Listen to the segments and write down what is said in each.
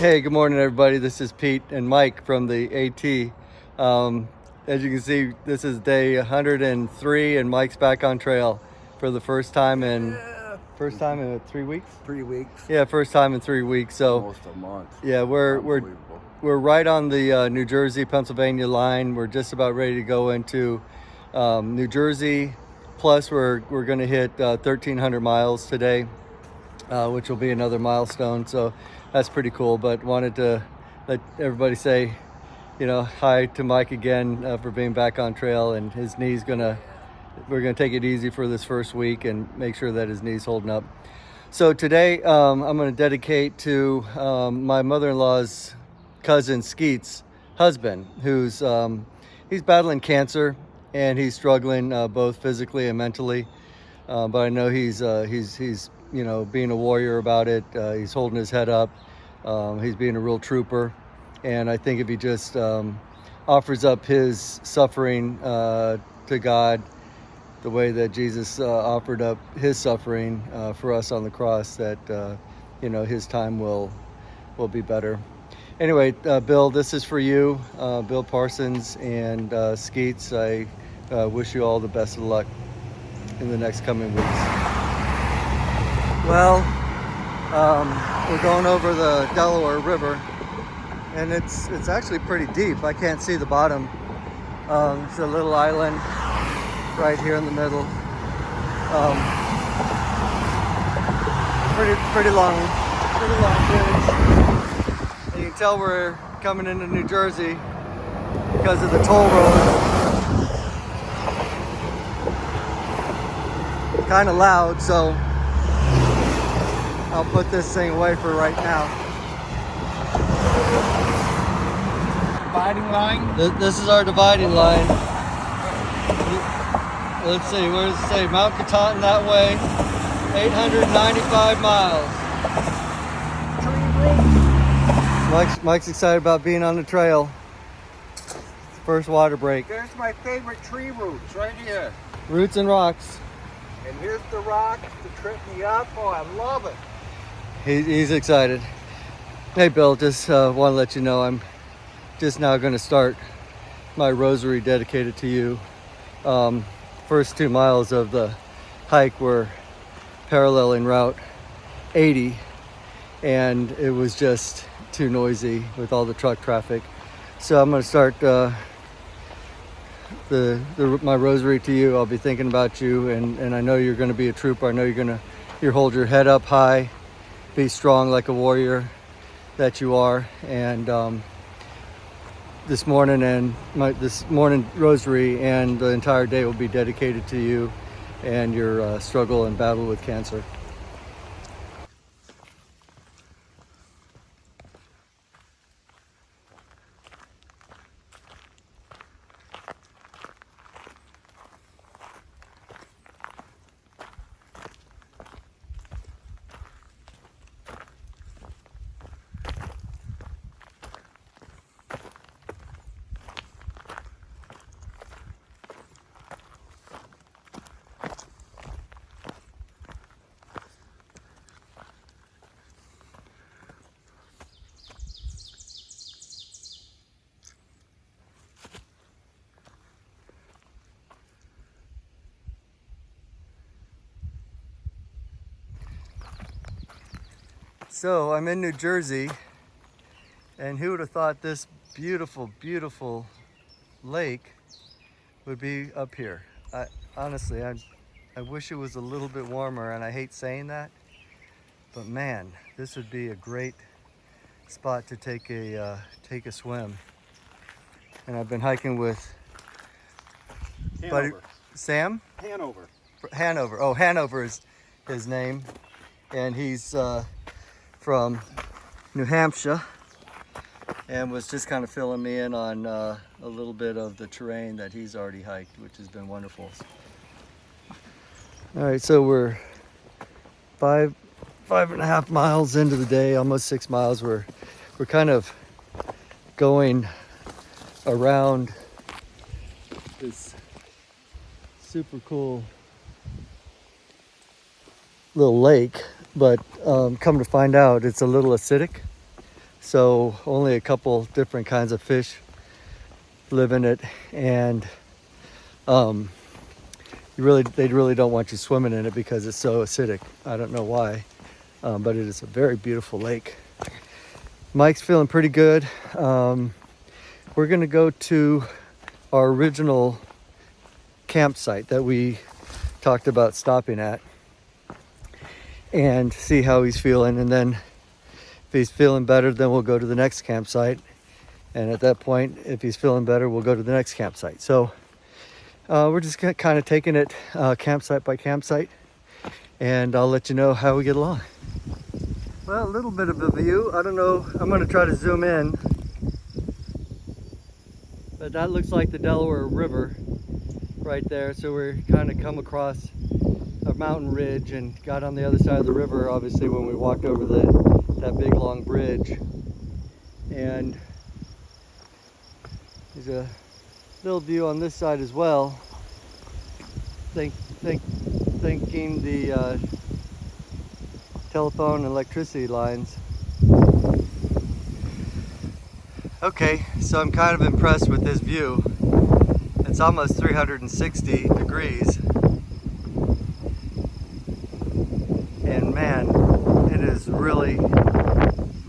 Hey, good morning, everybody. This is Pete and Mike from the AT. As you can see, this is day 103, and Mike's back on trail for the first time in 3 weeks. 3 weeks. Yeah, first time in 3 weeks. So Almost a month. yeah, we're right on the New Jersey Pennsylvania line. We're just about ready to go into New Jersey. Plus, we're going to hit 1,300 miles today, which will be another milestone. So that's pretty cool. But wanted to let everybody say, hi to Mike again for being back on trail, and his knee's we're gonna take it easy for this first week and make sure that his knee's holding up. So today I'm gonna dedicate to my mother-in-law's cousin Skeet's husband, who's he's battling cancer and he's struggling both physically and mentally. But I know he's being a warrior about it. He's holding his head up. He's being a real trooper. And I think if he just offers up his suffering to God, the way that Jesus offered up his suffering for us on the cross, that his time will be better. Anyway, Bill, this is for you, Bill Parsons and Skeets. I wish you all the best of luck in the next coming weeks. Well, we're going over the Delaware River, and it's actually pretty deep. I can't see the bottom. It's a little island right here in the middle. Pretty long bridge. And you can tell we're coming into New Jersey because of the toll road. Kind of loud, so I'll put this thing away for right now. Dividing line? This is our dividing line. Let's see, where does it say? Mount Katahdin that way, 895 miles. Mike's excited about being on the trail. First water break. There's my favorite tree roots right here. Roots and rocks. And here's the rock to trip me up. Oh, I love it. He's excited. Hey, Bill, just want to let you know I'm just now going to start my rosary dedicated to you. First 2 miles of the hike were paralleling Route 80, and it was just too noisy with all the truck traffic. So I'm going to start my rosary to you. I'll be thinking about you, and I know you're going to be a trooper. I know you hold your head up high, be strong like a warrior that you are. And this morning rosary and the entire day will be dedicated to you and your struggle and battle with cancer. So I'm in New Jersey, and who would have thought this beautiful, beautiful lake would be up here? Honestly, I wish it was a little bit warmer, and I hate saying that, but man, this would be a great spot to take a swim. And I've been hiking with buddy Sam? Hanover. Oh, Hanover is his name, and he's from New Hampshire, and was just kind of filling me in on a little bit of the terrain that he's already hiked, which has been wonderful. All right, so we're five and a half miles into the day, almost 6 miles. We're kind of going around this super cool little lake, but come to find out, it's a little acidic. so only a couple different kinds of fish live in it, and they really don't want you swimming in it because it's so acidic. I don't know why, but it is a very beautiful lake. Mike's feeling pretty good. We're gonna go to our original campsite that we talked about stopping at and see how he's feeling, and then if he's feeling better, then we'll go to the next campsite, and at that point, if he's feeling better, we'll go to the next campsite. So we're just kind of taking it campsite by campsite, and I'll let you know how we get along. Well, a little bit of a view. I don't know, I'm going to try to zoom in, but that looks like the Delaware River right there. So we're kind of come across a mountain ridge and got on the other side of the river, obviously, when we walked over that big long bridge. And there's a little view on this side as well, thinking the telephone and electricity lines. Okay, so I'm kind of impressed with this view. It's almost 360 degrees. And man, it is really,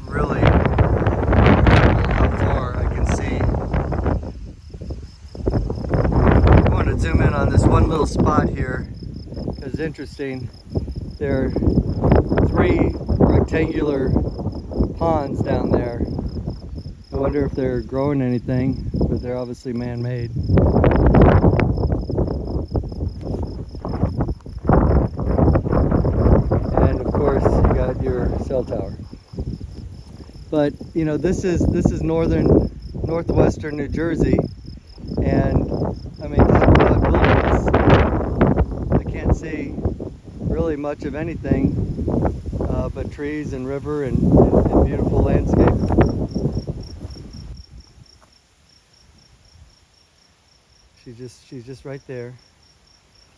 really incredible how far I can see. I want to zoom in on this one little spot here because it's interesting. There are 3 rectangular ponds down there. I wonder if they're growing anything, but they're obviously man-made. And of course, you got your cell tower. But you know, this is northwestern New Jersey, and I mean, talk about wilderness. I can't see really much of anything but trees and river and beautiful landscape. She's just right there.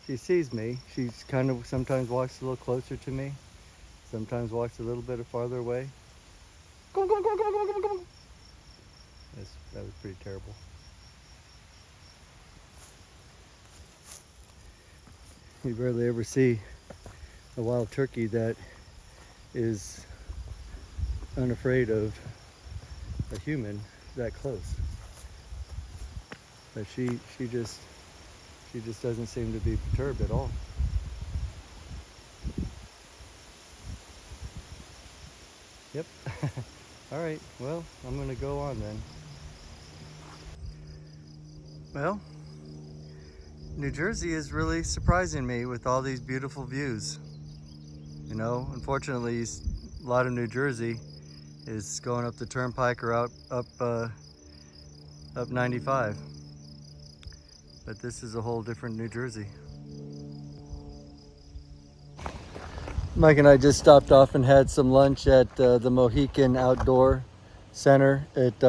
She sees me. She's kind of sometimes walks a little closer to me, sometimes walks a little bit farther away. Come on. That was pretty terrible. You rarely ever see a wild turkey that is unafraid of a human that close. But she just doesn't seem to be perturbed at all. Yep. All right, well, I'm gonna go on then. Well, New Jersey is really surprising me with all these beautiful views. You know, unfortunately, a lot of New Jersey is going up the turnpike or up 95. But this is a whole different New Jersey. Mike and I just stopped off and had some lunch at the Mohican Outdoor Center. It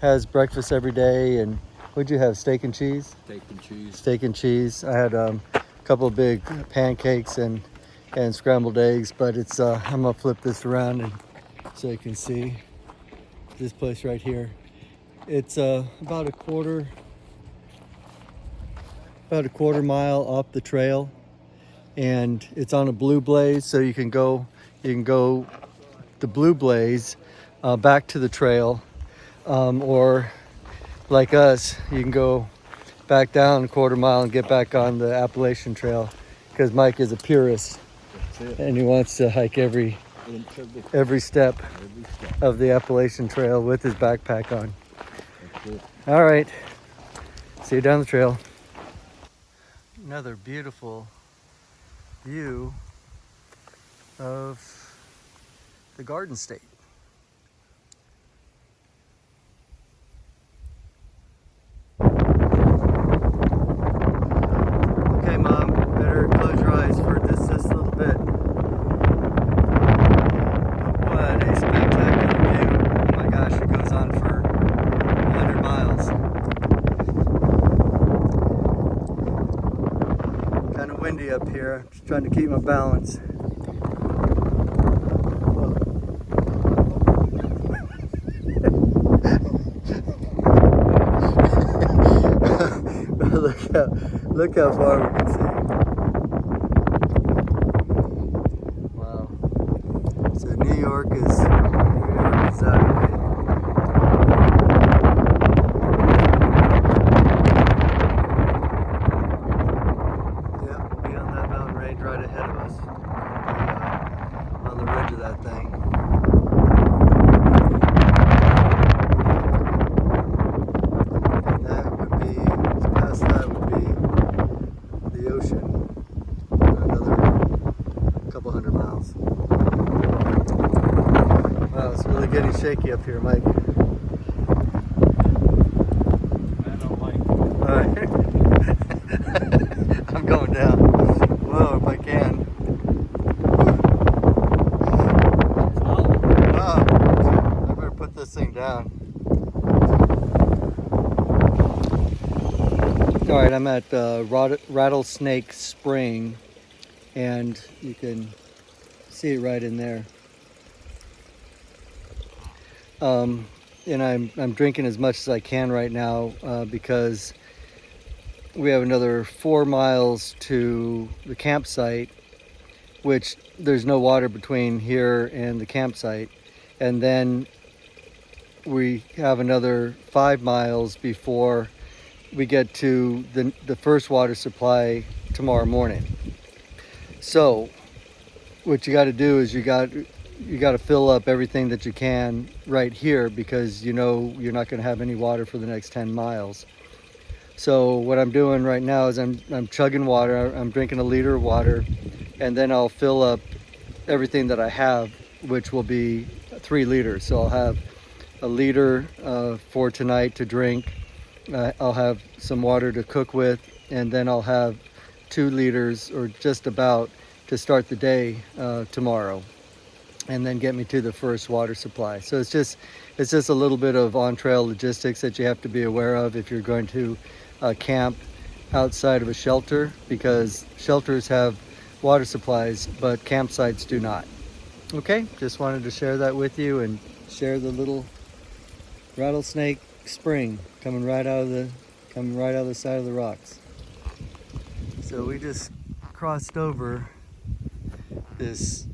has breakfast every day. And what'd you have, steak and cheese? Steak and cheese. Steak and cheese. I had a couple of big pancakes and scrambled eggs, but it's I'm gonna flip this around and so you can see this place right here. It's about a quarter mile off the trail, and it's on a Blue Blaze, so you can go the Blue Blaze back to the trail, or like us, you can go back down a quarter mile and get back on the Appalachian Trail, because Mike is a purist and he wants to hike every step of the Appalachian Trail with his backpack on. All right, see you down the trail. Another beautiful view of the Garden State. Okay, Mom, better close your eyes for just a little bit. What a spectacular view. Oh my gosh, it goes on for 100 miles. Kind of windy up here. I'm just trying to keep my balance. look how far we can see. Wow. So New York is that way. Yep, we'll be on that mountain range right ahead of us. On the ridge of that thing. And that would be, past that would be the ocean. Another couple hundred miles. Wow, it's really getting shaky up here, Mike. I don't like it. Alright. I'm going down. Whoa, if I can. Oh, I better put this thing down. Alright, I'm at Rattlesnake Spring, and you can see it right in there. And I'm drinking as much as I can right now because we have another 4 miles to the campsite, which there's no water between here and the campsite. And then we have another 5 miles before we get to the first water supply tomorrow morning. So what you got to do is you got to fill up everything that you can right here, because you know you're not going to have any water for the next 10 miles. So what I'm doing right now is I'm chugging water. I'm drinking a liter of water, and then I'll fill up everything that I have, which will be 3 liters. So I'll have a liter for tonight to drink. I'll have some water to cook with, and then I'll have 2 liters or just about to start the day tomorrow, and then get me to the first water supply. So it's just a little bit of on-trail logistics that you have to be aware of if you're going to camp outside of a shelter, because shelters have water supplies but campsites do not. Okay, just wanted to share that with you and share the little Rattlesnake Spring coming right out of the side of the rocks. So we just crossed over this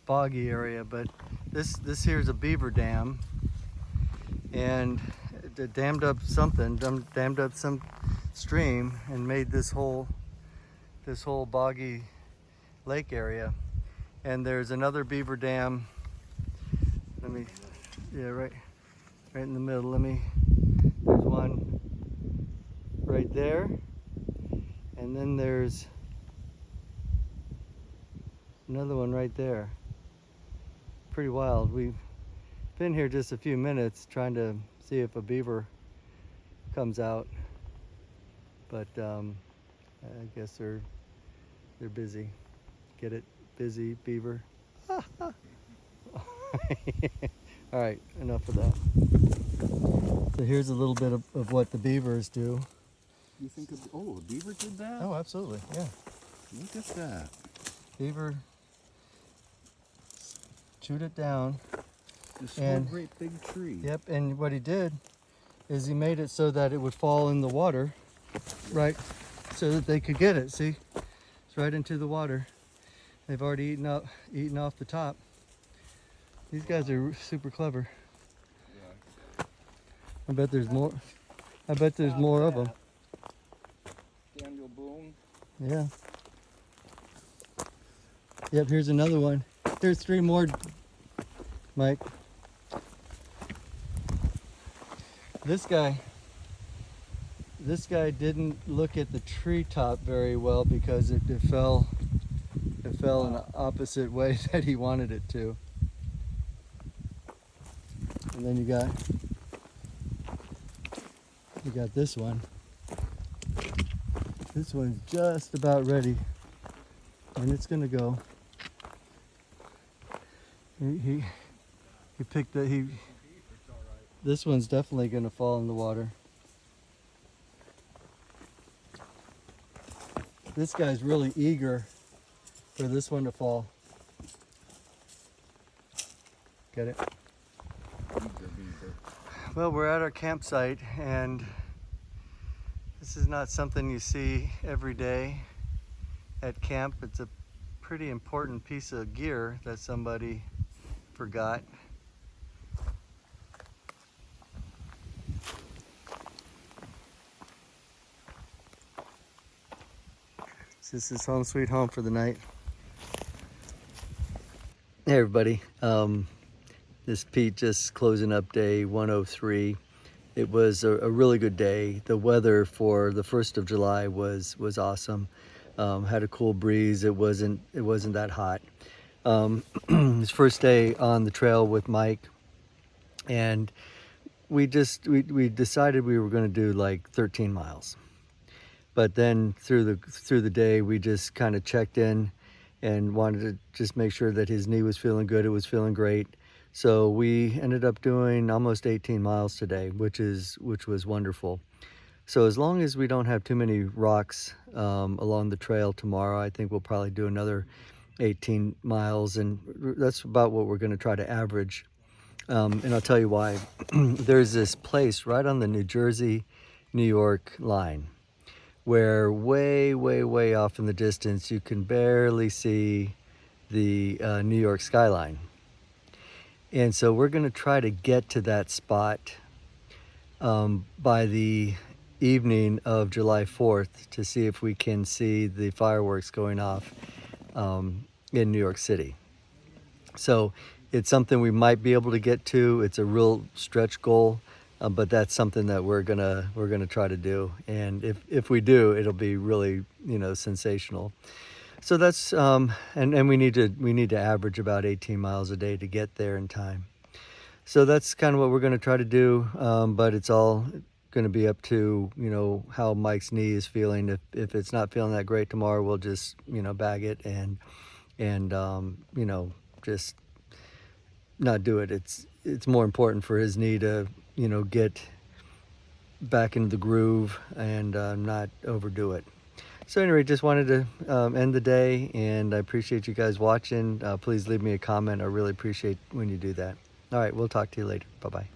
boggy area, but this here is a beaver dam, and it dammed up some stream and made this whole boggy lake area. And there's another beaver dam. Right in the middle. There's one right there, and then there's another one right there. Pretty wild. We've been here just a few minutes trying to see if a beaver comes out, but I guess they're busy. Get it? Busy beaver. All right, enough of that. So here's a little bit of what the beavers do. You think a beaver did that? Oh, absolutely, yeah. Look at that. Beaver chewed it down. This one great big tree. Yep, and what he did is he made it so that it would fall in the water, right, so that they could get it. See, it's right into the water. They've already eaten off the top. These guys are super clever. Yeah. I bet there's more. I bet there's more of them. Daniel Boone. Yeah. Yep, here's another one. There's 3 more, Mike. This guy didn't look at the treetop very well because it fell in the opposite way that he wanted it to. And then you got this one. This one's just about ready, and it's gonna go. He picked the This one's definitely gonna fall in the water. This guy's really eager for this one to fall. Get it? Well, we're at our campsite, and This is not something you see every day at camp. It's a pretty important piece of gear that somebody forgot. This is home sweet home for the night. Hey everybody, this is Pete, just closing up day 103. It was a really good day. The weather for the 1st of July was awesome. Had a cool breeze. It wasn't that hot. His first day on the trail with Mike, and we decided we were going to do like 13 miles. But then through the day, we just kind of checked in and wanted to just make sure that his knee was feeling good. It was feeling great. So we ended up doing almost 18 miles today, which was wonderful. So as long as we don't have too many rocks along the trail tomorrow, I think we'll probably do another 18 miles, and that's about what we're going to try to average. And I'll tell you why. There's this place right on the New Jersey-New York line where way off in the distance you can barely see the New York skyline. And so we're going to try to get to that spot by the evening of July 4th to see if we can see the fireworks going off in New York City. So it's something we might be able to get to. It's a real stretch goal, but that's something that we're gonna try to do. And if we do, it'll be really, sensational. So that's and we need to average about 18 miles a day to get there in time. So that's kind of what we're going to try to do, but it's all going to be up to how Mike's knee is feeling. If it's not feeling that great tomorrow, we'll just bag it and just not do it. It's more important for his knee to get back into the groove and not overdo it. So anyway, just wanted to end the day, and I appreciate you guys watching. Please leave me a comment. I really appreciate when you do that. All right, we'll talk to you later. Bye-bye.